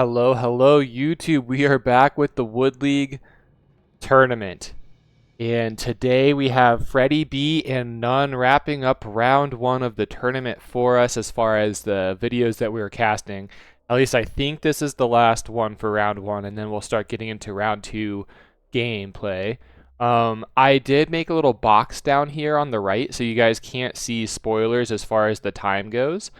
Hello, hello, YouTube. We are back with the Wood League tournament. And today we have FreddyB and None wrapping up round one of the tournament for us as far as the videos that we were casting. At least I think this is the last one for round one, and then we'll start getting into round two gameplay. I did make a little box down here on the right so you guys can't see spoilers as far as the time goes.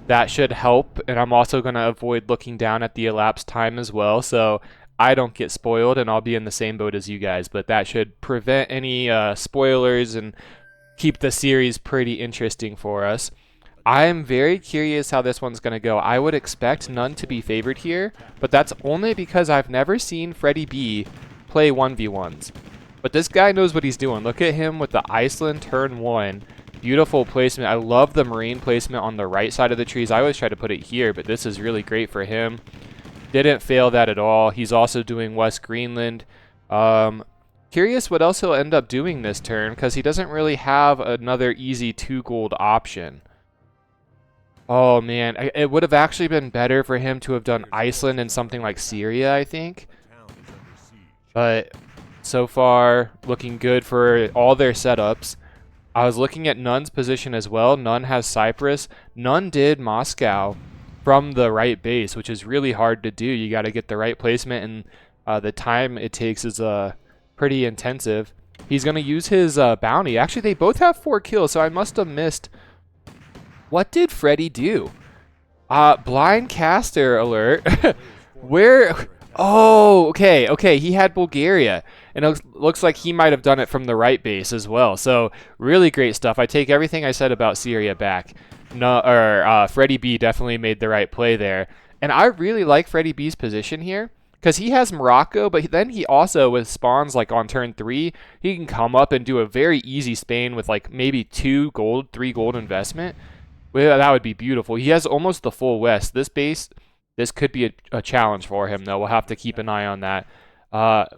That should help, and I'm also going to avoid looking down at the elapsed time as well, so I don't get spoiled and I'll be in the same boat as you guys, but that should prevent any spoilers and keep the series pretty interesting for us. I'm very curious how this one's going to go. I would expect None to be favored here, but that's only because I've never seen FreddyB play 1v1s. But this guy knows what he's doing. Look at him with the Iceland turn 1. Beautiful placement. I love the marine placement on the right side of the trees. I always try to put it here, but this is really great for him. Didn't fail that at all. He's also doing West Greenland. Curious what else he'll end up doing this turn, because he doesn't really have another easy 2 gold option. Oh man, it would have actually been better for him to have done Iceland and something like Syria, I think. But so far, looking good for all their setups. I was looking at None's position as well. None has Cyprus. None did Moscow from the right base, which is really hard to do. You got to get the right placement, and the time it takes is pretty intensive. He's going to use his bounty. Actually, they both have 4 kills, so I must have missed. What did Freddy do? Blind caster alert. Where... Oh, okay. He had Bulgaria, and it looks like he might have done it from the right base as well. So really great stuff. I take everything I said about Syria back. FreddyB definitely made the right play there, and I really like FreddyB's position here because he has Morocco, but then he also, with spawns like on turn 3, he can come up and do a very easy Spain with like maybe 2 gold, 3 gold investment. Well, that would be beautiful. He has almost the full West. This base. This could be a challenge for him, though. We'll have to keep an eye on that.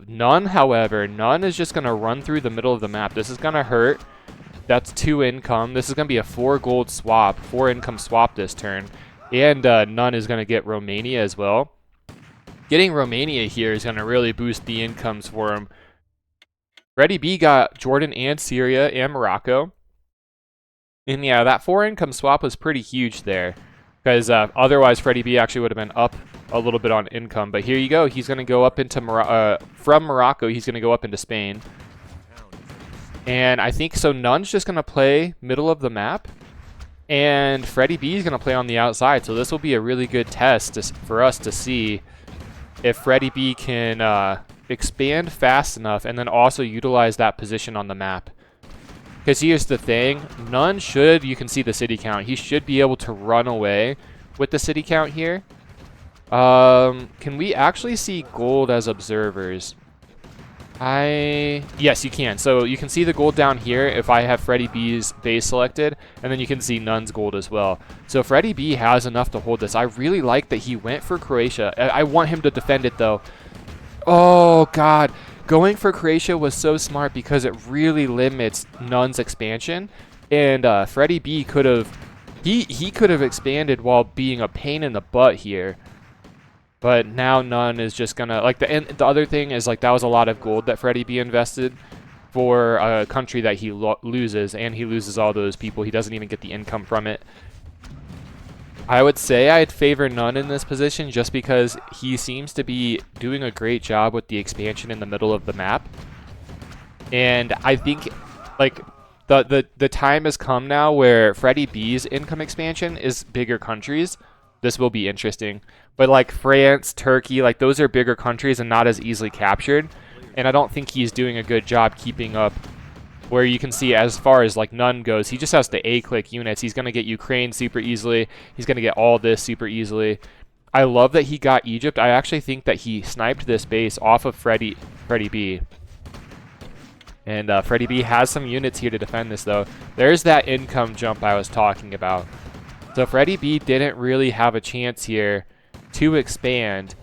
None, however, None is just going to run through the middle of the map. This is going to hurt. That's 2 income. This is going to be a 4 gold swap, 4 income swap this turn. And None is going to get Romania as well. Getting Romania here is going to really boost the incomes for him. FreddyB got Jordan and Syria and Morocco. And yeah, that 4 income swap was pretty huge there. Because otherwise, FreddyB actually would have been up a little bit on income. But here you go. He's going to go up into from Morocco. He's going to go up into Spain. And I think so. None's just going to play middle of the map, and FreddyB is going to play on the outside. So this will be a really good test for us to see if FreddyB can expand fast enough, and then also utilize that position on the map. Because here's the thing, None should, you can see the city count, he should be able to run away with the city count here. Can we actually see gold as observers? Yes, you can. So you can see the gold down here if I have FreddyB's base selected, and then you can see None's gold as well. So FreddyB has enough to hold this. I really like that he went for Croatia. I want him to defend it though. Oh God. Going for Croatia was so smart because it really limits None's expansion, and FreddyB could have he could have expanded while being a pain in the butt here. But now None is just gonna and the other thing is that was a lot of gold that FreddyB invested for a country that he loses, and he loses all those people. He doesn't even get the income from it. I would say I'd favor None in this position just because he seems to be doing a great job with the expansion in the middle of the map. And I think the time has come now where FreddyB's income expansion is bigger countries. This will be interesting. But like France, Turkey, those are bigger countries and not as easily captured. And I don't think he's doing a good job keeping up. Where you can see as far as None goes, he just has the A-click units. He's going to get Ukraine super easily. He's going to get all this super easily. I love that he got Egypt. I actually think that he sniped this base off of FreddyB. And FreddyB has some units here to defend this, though. There's that income jump I was talking about. So FreddyB didn't really have a chance here to expand.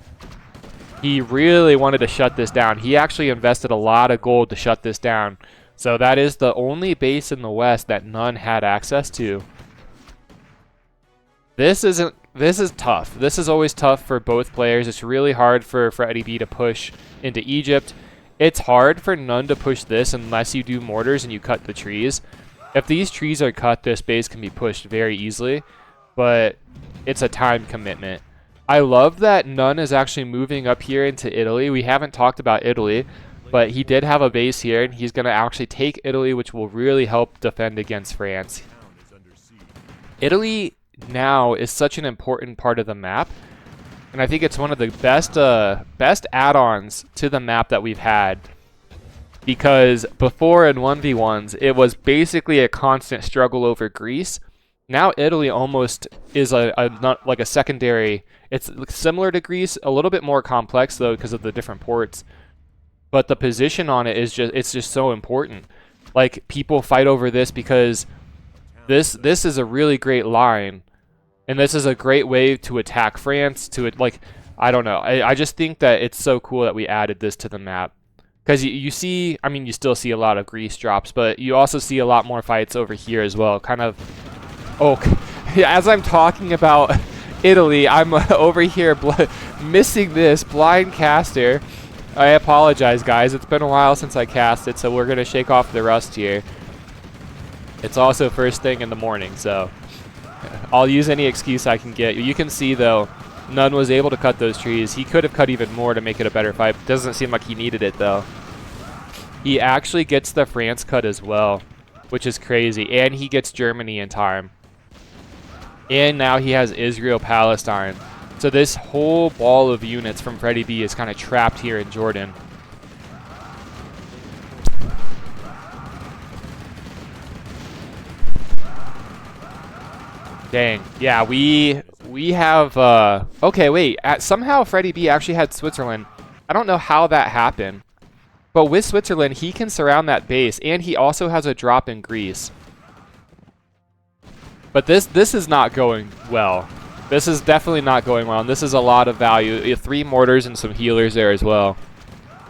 He really wanted to shut this down. He actually invested a lot of gold to shut this down. So that is the only base in the West that None had access to. This isn't this is tough. This is always tough for both players. It's really hard for FreddyB to push into Egypt. It's hard for None to push this unless you do mortars and you cut the trees. If these trees are cut, this base can be pushed very easily, but it's a time commitment. I love that None is actually moving up here into Italy. We haven't talked about Italy, but he did have a base here, and he's going to actually take Italy, which will really help defend against France. Italy now is such an important part of the map, and I think it's one of the best add-ons to the map that we've had, because before in 1v1s it was basically a constant struggle over Greece. Now Italy almost is not like a secondary. It's similar to Greece, a little bit more complex though because of the different ports, but the position on it is just so important. Like, people fight over this because this is a really great line. And this is a great way to attack France, like, I don't know. I just think that it's so cool that we added this to the map. Because you see, I mean, you still see a lot of Greece drops, but you also see a lot more fights over here as well. Kind of, as I'm talking about Italy, I'm over here missing this blind caster. I apologize, guys. It's been a while since I cast it, so we're going to shake off the rust here. It's also first thing in the morning, so I'll use any excuse I can get. You can see, though, None was able to cut those trees. He could have cut even more to make it a better fight. Doesn't seem like he needed it, though. He actually gets the France cut as well, which is crazy. And he gets Germany in time. And now he has Israel-Palestine. So this whole ball of units from FreddyB is kind of trapped here in Jordan. Dang. Yeah, we have okay, wait. Somehow FreddyB actually had Switzerland. I don't know how that happened. But with Switzerland, he can surround that base, and he also has a drop in Greece. But this is not going well. This is definitely not going well, and this is a lot of value. You have 3 mortars and some healers there as well.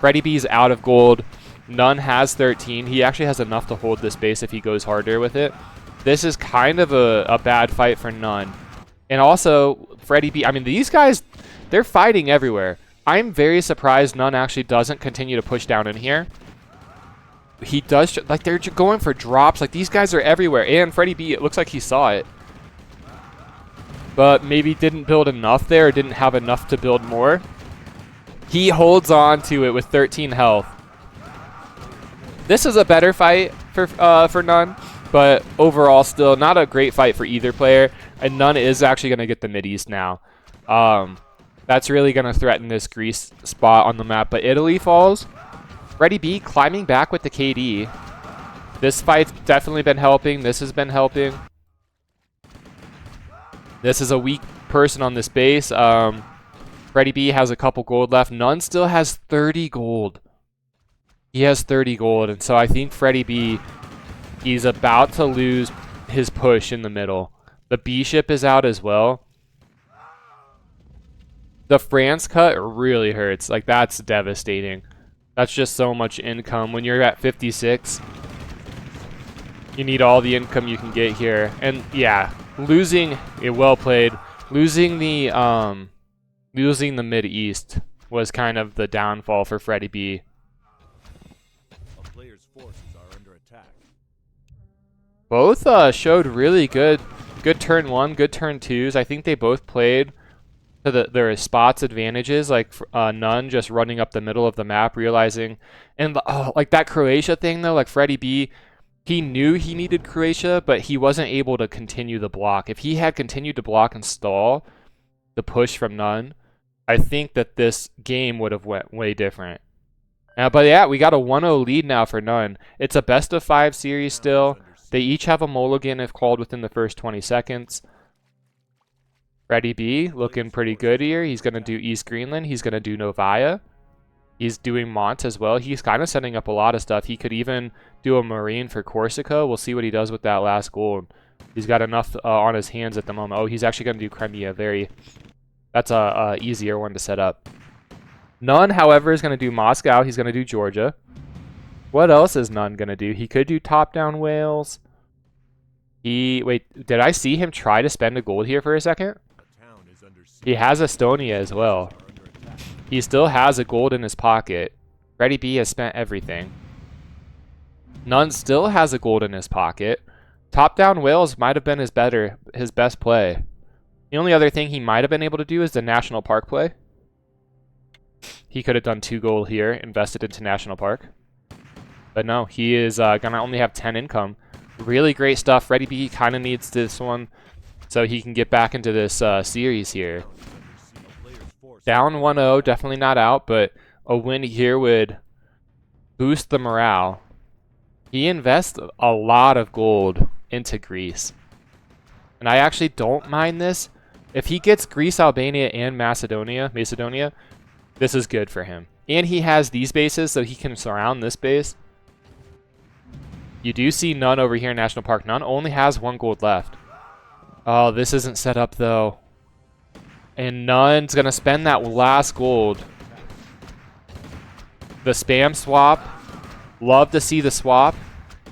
FreddyB's out of gold. None has 13. He actually has enough to hold this base if he goes harder with it. This is kind of a bad fight for None. And also, FreddyB, I mean, these guys, they're fighting everywhere. I'm very surprised None actually doesn't continue to push down in here. He does, like, they're going for drops. Like, these guys are everywhere. And FreddyB, it looks like he saw it. But maybe didn't build enough there, or didn't have enough to build more. He holds on to it with 13 health. This is a better fight for None. But overall, still not a great fight for either player. And None is actually going to get the Mideast now. That's really going to threaten this Greece spot on the map. But Italy falls. FreddyB climbing back with the KD. This fight's definitely been helping. This has been helping. This is a weak person on this base. FreddyB has a couple gold left. None still has 30 gold. He has 30 gold. And so I think FreddyB, he's about to lose his push in the middle. The B ship is out as well. The France cut really hurts. Like, that's devastating. That's just so much income. When you're at 56, you need all the income you can get here. And yeah, losing it, well played. Losing the Mideast was kind of the downfall for FreddyB. A player's forces are under attack. Both showed really good turn 1, good turn 2s. I think they both played to their spots advantages, like None just running up the middle of the map, realizing, and like that Croatia thing though, like FreddyB, he knew he needed Croatia, but he wasn't able to continue the block. If he had continued to block and stall the push from None, I think that this game would have went way different. But yeah, we got a 1-0 lead now for None. It's a best of 5 series still. They each have a mulligan if called within the first 20 seconds. FreddyB looking pretty good here. He's going to do East Greenland. He's going to do Novaya. He's doing Mont as well. He's kind of setting up a lot of stuff. He could even do a Marine for Corsica. We'll see what he does with that last gold. He's got enough on his hands at the moment. Oh, he's actually going to do Crimea. That's a easier one to set up. None, however, is going to do Moscow. He's going to do Georgia. What else is None going to do? He could do top-down Wales. Wait, did I see him try to spend a gold here for a second? He has Estonia as well. He still has a gold in his pocket. FreddyB has spent everything. None still has a gold in his pocket. Top-down Wales might have been his best play. The only other thing he might have been able to do is the National Park play. He could have done 2 gold here, invested into National Park. But no, he is going to only have 10 income. Really great stuff. FreddyB kind of needs this one so he can get back into this series here. Down 1-0, definitely not out, but a win here would boost the morale. He invests a lot of gold into Greece. And I actually don't mind this. If he gets Greece, Albania, and Macedonia, this is good for him. And he has these bases, so he can surround this base. You do see None over here in National Park. None only has 1 gold left. Oh, this isn't set up, though. And None's going to spend that last gold. The spam swap. Love to see the swap.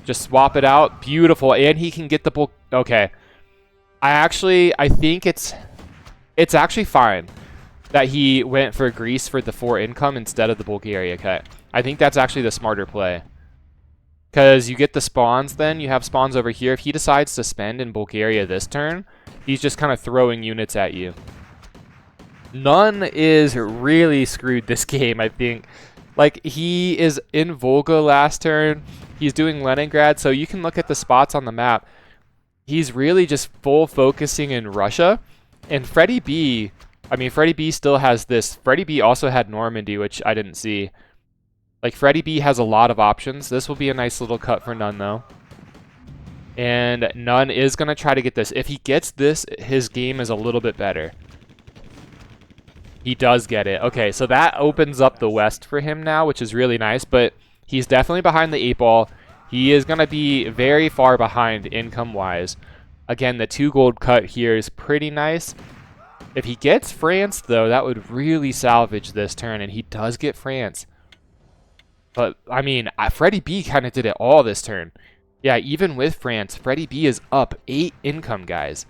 Just swap it out. Beautiful. And he can get the bull. Okay. I think it's actually fine that he went for Greece for the 4 income instead of the Bulgaria cut. I think that's actually the smarter play. Because you get the spawns then. You have spawns over here. If he decides to spend in Bulgaria this turn, he's just kind of throwing units at you. None is really screwed this game, I think. Like, he is in Volga last turn. He's doing Leningrad, so you can look at the spots on the map. He's really just full focusing in Russia. And FreddyB, I mean, FreddyB still has this. FreddyB also had Normandy, which I didn't see. Like, FreddyB has a lot of options. This will be a nice little cut for None, though. And None is going to try to get this. If he gets this, his game is a little bit better. He does get it. Okay, so that opens up the West for him now, which is really nice. But he's definitely behind the 8-ball. He is going to be very far behind income-wise. Again, the 2 gold cut here is pretty nice. If he gets France, though, that would really salvage this turn. And he does get France. But, I mean, FreddyB kind of did it all this turn. Yeah, even with France, FreddyB is up 8 income, guys.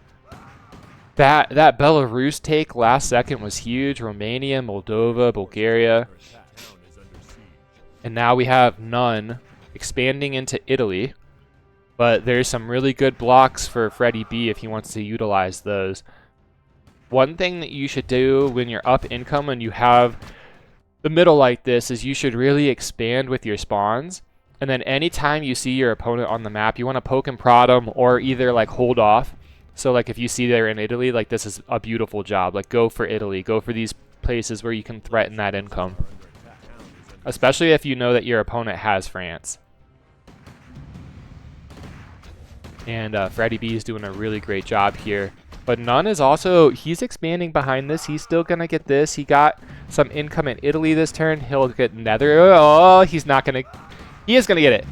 That Belarus take last second was huge. Romania, Moldova, Bulgaria. And now we have None expanding into Italy. But there's some really good blocks for FreddyB if he wants to utilize those. One thing that you should do when you're up income and you have the middle like this is you should really expand with your spawns. And then anytime you see your opponent on the map, you want to poke and prod them or either like hold off. So like if you see they're in Italy, like this is a beautiful job. Like go for Italy. Go for these places where you can threaten that income. Especially if you know that your opponent has France. And FreddyB is doing a really great job here. But None is also, he's expanding behind this. He's still going to get this. He got some income in Italy this turn. He'll get Nether. Oh, he's not going to, he is going to get it.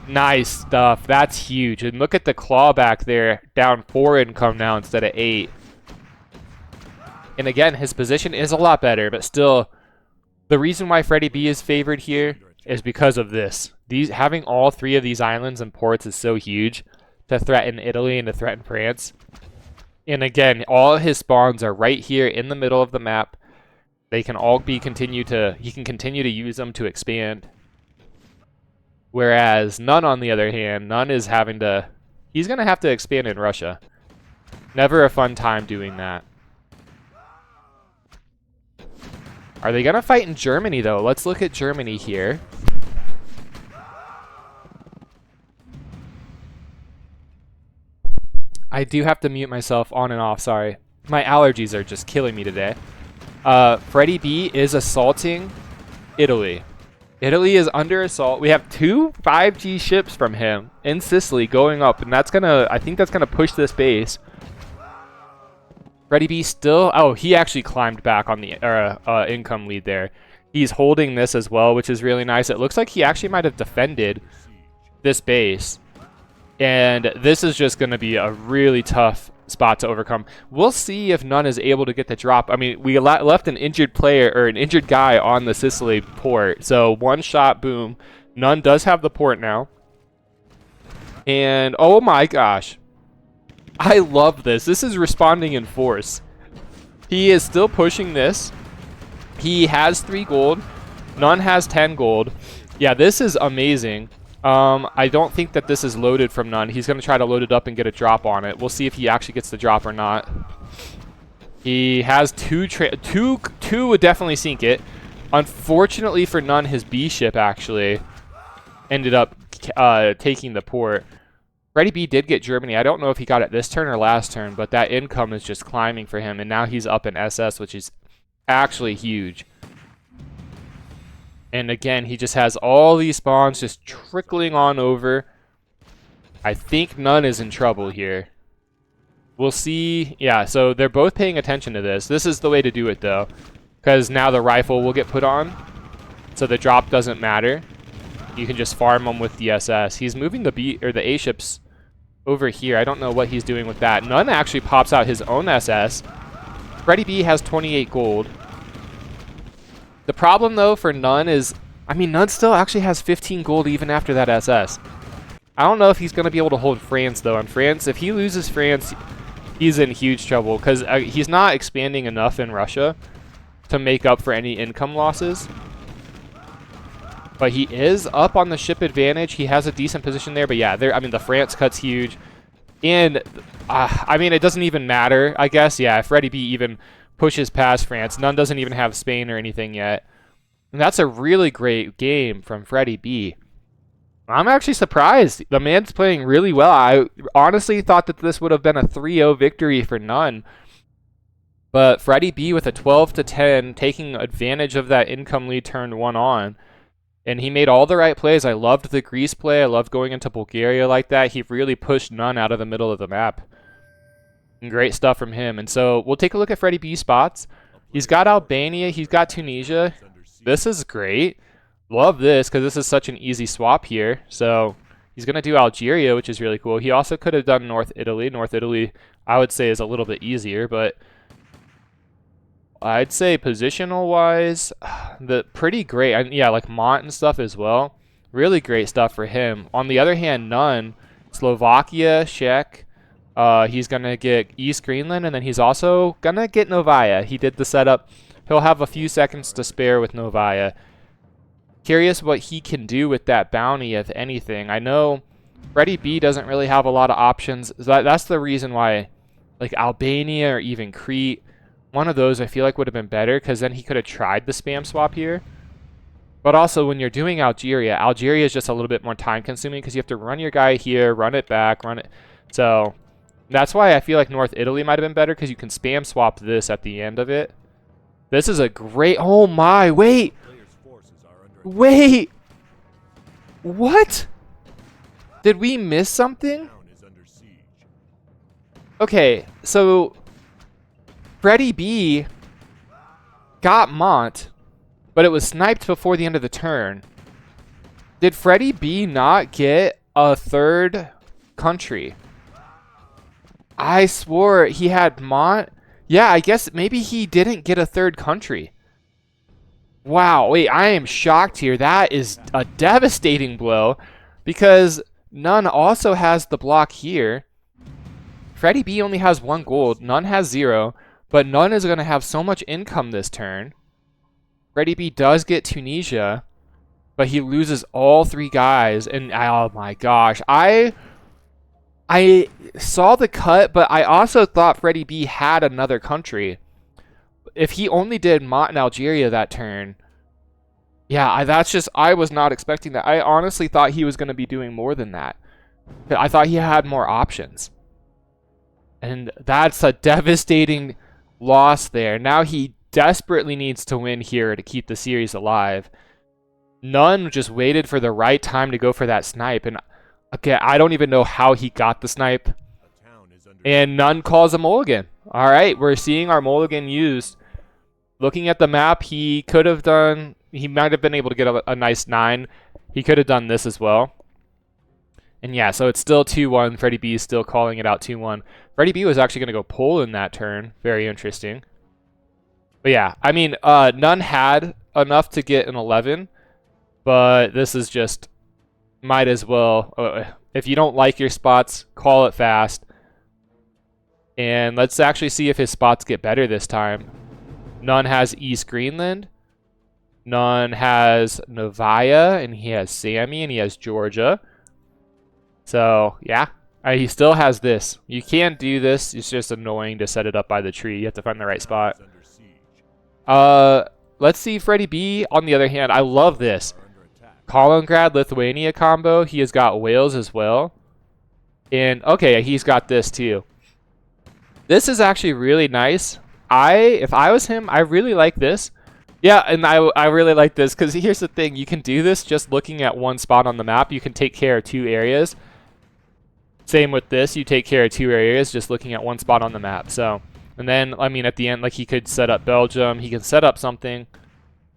Nice stuff. That's huge. And look at the clawback there. Down 4 income now instead of 8. And again, his position is a lot better. But still, the reason why FreddyB is favored here is because of this. Having all 3 of these islands and ports is so huge to threaten Italy and to threaten France. And again, all his spawns are right here in the middle of the map. They can all be he can continue to use them to expand. Whereas None, on the other hand, None is he's going to have to expand in Russia. Never a fun time doing that. Are they going to fight in Germany, though? Let's look at Germany here. I do have to mute myself on and off, sorry. My allergies are just killing me today. FreddyB is assaulting Italy. Italy is under assault. We have 2 5G ships from him in Sicily going up, and that's gonna, I think that's gonna push this base. FreddyB still, oh, he actually climbed back on the income lead there. He's holding this as well, which is really nice. It looks like he actually might have defended this base. And this is just going to be a really tough spot to overcome. We'll see if None is able to get the drop. I mean, we left an injured player or an injured guy on the Sicily port. So 1 shot, boom. None does have the port now. And oh my gosh. I love this. This is responding in force. He is still pushing this. He has 3 gold. None has 10 gold. Yeah, this is amazing. I don't think that this is loaded from None. He's going to try to load it up and get a drop on it. We'll see if he actually gets the drop or not. He has two would definitely sink it. Unfortunately for None, his B ship actually ended up taking the port. FreddyB did get Germany. I don't know if he got it this turn or last turn, but that income is just climbing for him, and now he's up in SS, which is actually huge. And again, he just has all these spawns just trickling on over. I think None is in trouble here. We'll see. Yeah, so they're both paying attention to this. This is the way to do it, though, because now the rifle will get put on, so the drop doesn't matter. You can just farm them with the SS. He's moving the B or the A ships over here. I don't know what he's doing with that. None actually pops out his own SS. FreddyB has 28 gold. The problem, though, for None is, I mean, None still actually has 15 gold even after that SS. I don't know if he's going to be able to hold France, though. And France, if he loses France, he's in huge trouble because he's not expanding enough in Russia to make up for any income losses. But he is up on the ship advantage. He has a decent position there. But yeah, I mean, the France cut's huge. And, I mean, it doesn't even matter, I guess. Yeah, if FreddyB even pushes past France, None doesn't even have Spain or anything yet. And that's a really great game from FreddyB. I'm actually surprised. The man's playing really well. I honestly thought that this would have been a 3-0 victory for None. But FreddyB with a 12-10, taking advantage of that income lead turned 1 on. And he made all the right plays. I loved the Greece play. I loved going into Bulgaria like that. He really pushed None out of the middle of the map. And great stuff from him. And so we'll take a look at FreddyB's spots. He's got Albania. He's got Tunisia. This is great. Love this because this is such an easy swap here. So he's going to do Algeria, which is really cool. He also could have done North Italy. North Italy, I would say, is a little bit easier, but I'd say positional-wise, pretty great. And yeah, like Mont and stuff as well. Really great stuff for him. On the other hand, None, Slovakia, Czech. He's going to get East Greenland, and then he's also going to get Novaya. He did the setup. He'll have a few seconds to spare with Novaya. Curious what he can do with that bounty, if anything. I know FreddyB doesn't really have a lot of options. That's the reason why, like Albania or even Crete, one of those I feel like would have been better, because then he could have tried the spam swap here. But also when you're doing Algeria, Algeria is just a little bit more time consuming because you have to run your guy here, run it back, run it. So that's why I feel like North Italy might have been better, because you can spam swap this at the end of it. This is a great, oh my, wait. Wait. What? Did we miss something? Okay, so FreddyB got Mont, but it was sniped before the end of the turn. Did FreddyB not get a third country? I swore he had Mont. Yeah, I guess maybe he didn't get a third country. Wow, wait, I am shocked here. That is a devastating blow because None also has the block here. FreddyB only has 1 gold. None has 0. But None is going to have so much income this turn. FreddyB does get Tunisia, but he loses all 3 guys. And oh my gosh, I saw the cut, but I also thought FreddyB had another country. If he only did Mont and Algeria that turn, yeah, I was not expecting that. I honestly thought he was going to be doing more than that. I thought he had more options. And that's a devastating loss there. Now he desperately needs to win here to keep the series alive. None just waited for the right time to go for that snipe. And okay, I don't even know how he got the snipe. And None calls a mulligan. All right, we're seeing our mulligan used. Looking at the map, he might have been able to get a nice 9. He could have done this as well. And yeah, so it's still 2-1. FreddyB is still calling it out 2-1. FreddyB was actually going to go Poland that turn. Very interesting. But yeah, I mean, None had enough to get an 11. But this is just, might as well. If you don't like your spots, call it fast. And let's actually see if his spots get better this time. None has East Greenland. None has Novaya, and he has Sammy, and he has Georgia. So, yeah. He still has this. You can do this. It's just annoying to set it up by the tree. You have to find the right spot. Let's see FreddyB. On the other hand, I love this. Kaliningrad, Lithuania combo. He has got Wales as well. And, okay, he's got this too. This is actually really nice. If I was him, I really like this. Yeah, and I really like this because here's the thing. You can do this just looking at one spot on the map. You can take care of 2 areas. Same with this. You take care of 2 areas just looking at one spot on the map. So, and then, I mean, at the end, like, he could set up Belgium. He can set up something.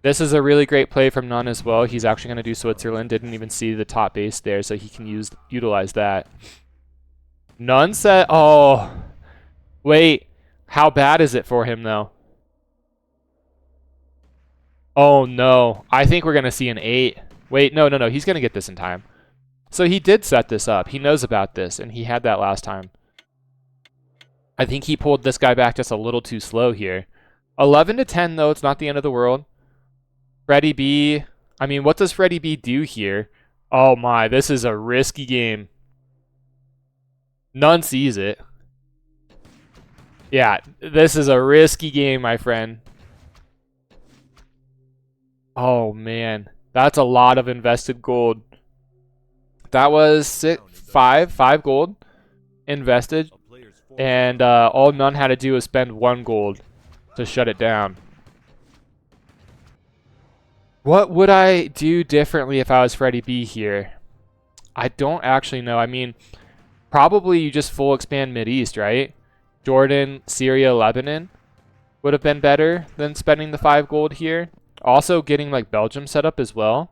This is a really great play from None as well. He's actually going to do Switzerland. Didn't even see the top base there, so he can utilize that. None said, oh, wait. How bad is it for him, though? Oh, no. I think we're going to see an 8. Wait, no. He's going to get this in time. So he did set this up. He knows about this, and he had that last time. I think he pulled this guy back just a little too slow here. 11 to 10, though. It's not the end of the world. FreddyB. I mean, what does FreddyB do here? Oh, my. This is a risky game. None sees it. Yeah, this is a risky game, my friend. Oh, man. That's a lot of invested gold. That was 5 gold invested. And all None had to do was spend 1 gold to shut it down. What would I do differently if I was FreddyB here? I don't actually know. I mean, probably you just full expand Mideast, right? Jordan, Syria, Lebanon would have been better than spending the 5 gold here. Also getting like Belgium set up as well.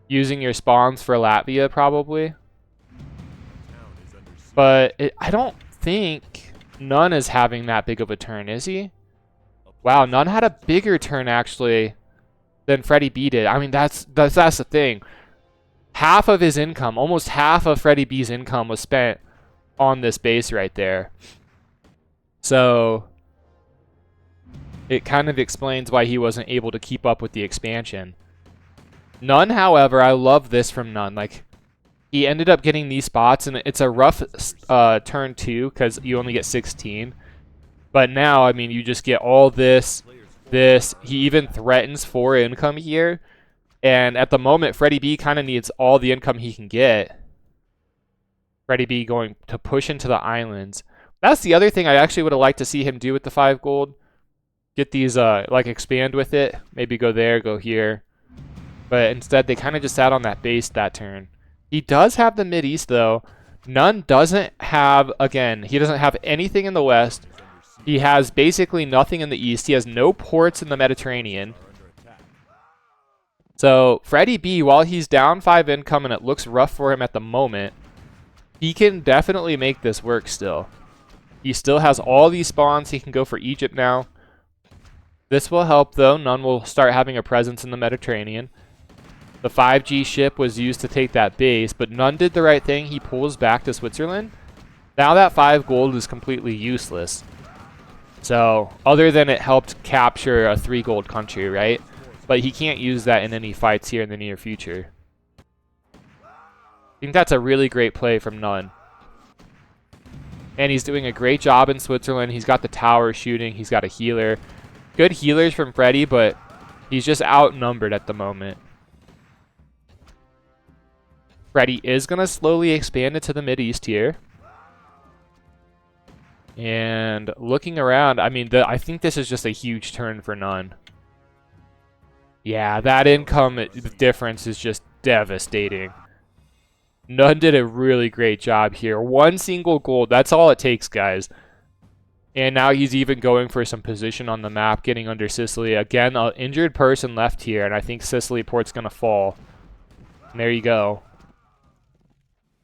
Using your spawns for Latvia probably. But I don't think None is having that big of a turn, is he? Wow, None had a bigger turn actually than FreddyB did. I mean, that's the thing. Half of his income, almost half of FreddyB's income was spent on this base right there. So it kind of explains why he wasn't able to keep up with the expansion. None, however, I love this from None. Like, he ended up getting these spots, and it's a rough turn 2 because you only get 16. But now, I mean, you just get all this. He even threatens 4 income here. And at the moment, FreddyB kind of needs all the income he can get. FreddyB going to push into the islands. That's the other thing I actually would have liked to see him do with the 5 gold. Get these, like, expand with it. Maybe go there, go here. But instead, they kind of just sat on that base that turn. He does have the Mideast, though. None doesn't have, again, he doesn't have anything in the west. He has basically nothing in the east. He has no ports in the Mediterranean. So FreddyB, while he's down 5 income and it looks rough for him at the moment, he can definitely make this work still. He still has all these spawns. He can go for Egypt now. This will help, though. None will start having a presence in the Mediterranean. The 5G ship was used to take that base, but None did the right thing. He pulls back to Switzerland. Now that 5 gold is completely useless. So, other than it helped capture a 3 gold country, right? But he can't use that in any fights here in the near future. I think that's a really great play from None. And he's doing a great job in Switzerland. He's got the tower shooting. He's got a healer. Good healers from Freddy, but he's just outnumbered at the moment. Freddy is going to slowly expand into the Mideast here. And looking around, I mean, I think this is just a huge turn for None. Yeah, that income difference is just devastating. None did a really great job here. 1 single gold, that's all it takes, guys. And now he's even going for some position on the map, getting under Sicily. Again, an injured person left here, and I think Sicily port's going to fall. And there you go.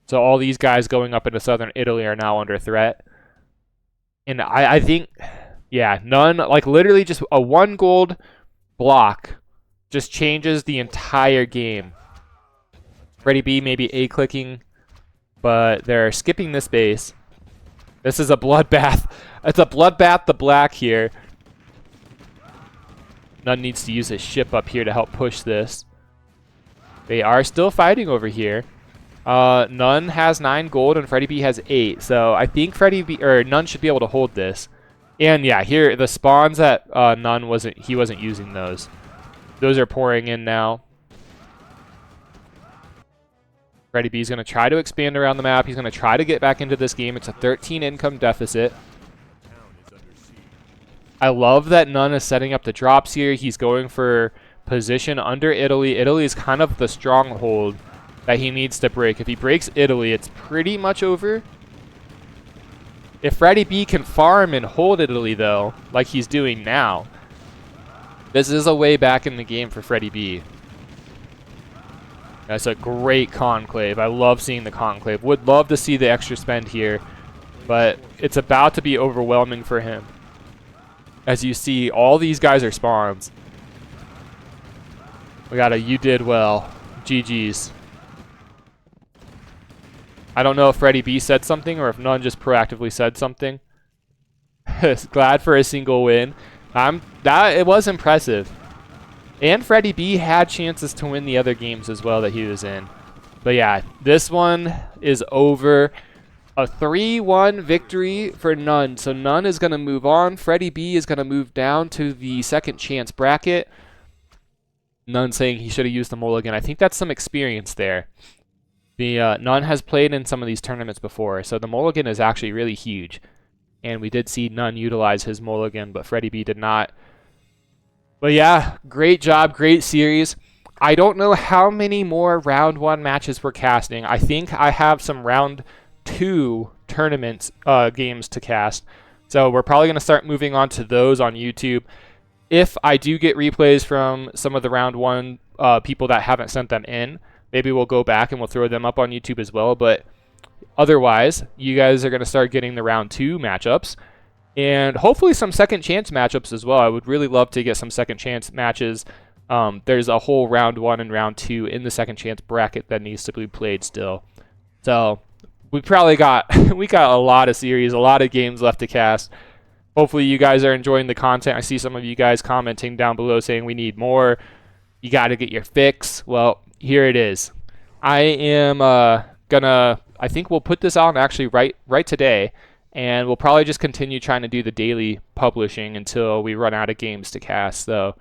So all these guys going up into southern Italy are now under threat. And I think, yeah, None, like literally just a 1 gold block just changes the entire game. FreddyB maybe A-clicking, but they're skipping this base. This is a bloodbath. It's a bloodbath the black here. None needs to use his ship up here to help push this. They are still fighting over here. None has 9 gold and FreddyB has 8. So I think FreddyB or None should be able to hold this. And yeah, here the spawns that None wasn't using those. Those are pouring in now. FreddyB is going to try to expand around the map. He's going to try to get back into this game. It's a 13 income deficit. I love that None is setting up the drops here. He's going for position under Italy. Italy is kind of the stronghold that he needs to break. If he breaks Italy, it's pretty much over. If FreddyB can farm and hold Italy, though, like he's doing now, this is a way back in the game for FreddyB. That's a great conclave. I love seeing the conclave. Would love to see the extra spend here, but it's about to be overwhelming for him. As you see, all these guys are spawns. We got a you did well. GG's. I don't know if FreddyB said something or if None just proactively said something. Glad for a single win. It was impressive. And FreddyB had chances to win the other games as well that he was in. But yeah, this one is over. A 3-1 victory for None. So None is going to move on. FreddyB is going to move down to the second chance bracket. None saying he should have used the mulligan. I think that's some experience there. None has played in some of these tournaments before, so the mulligan is actually really huge. And we did see None utilize his mulligan, but FreddyB did not. But yeah, great job, great series. I don't know how many more round 1 matches we're casting. I think I have some round 2 tournaments games to cast. So we're probably going to start moving on to those on YouTube. If I do get replays from some of the round 1 people that haven't sent them in, maybe we'll go back and we'll throw them up on YouTube as well. But otherwise, you guys are going to start getting the round 2 matchups. And hopefully some second chance matchups as well. I would really love to get some second chance matches. There's a whole round 1 and round 2 in the second chance bracket that needs to be played still. So we probably got we got a lot of series, a lot of games left to cast. Hopefully you guys are enjoying the content. I see some of you guys commenting down below saying we need more. You got to get your fix. Well, here it is. I am I think we'll put this on actually right today. And we'll probably just continue trying to do the daily publishing until we run out of games to cast. So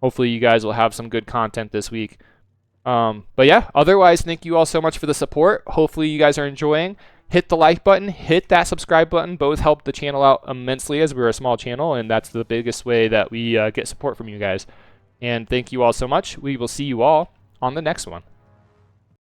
hopefully you guys will have some good content this week. But yeah, otherwise, thank you all so much for the support. Hopefully you guys are enjoying. Hit the like button, hit that subscribe button. Both help the channel out immensely as we're a small channel, and that's the biggest way that we get support from you guys. And thank you all so much. We will see you all on the next one.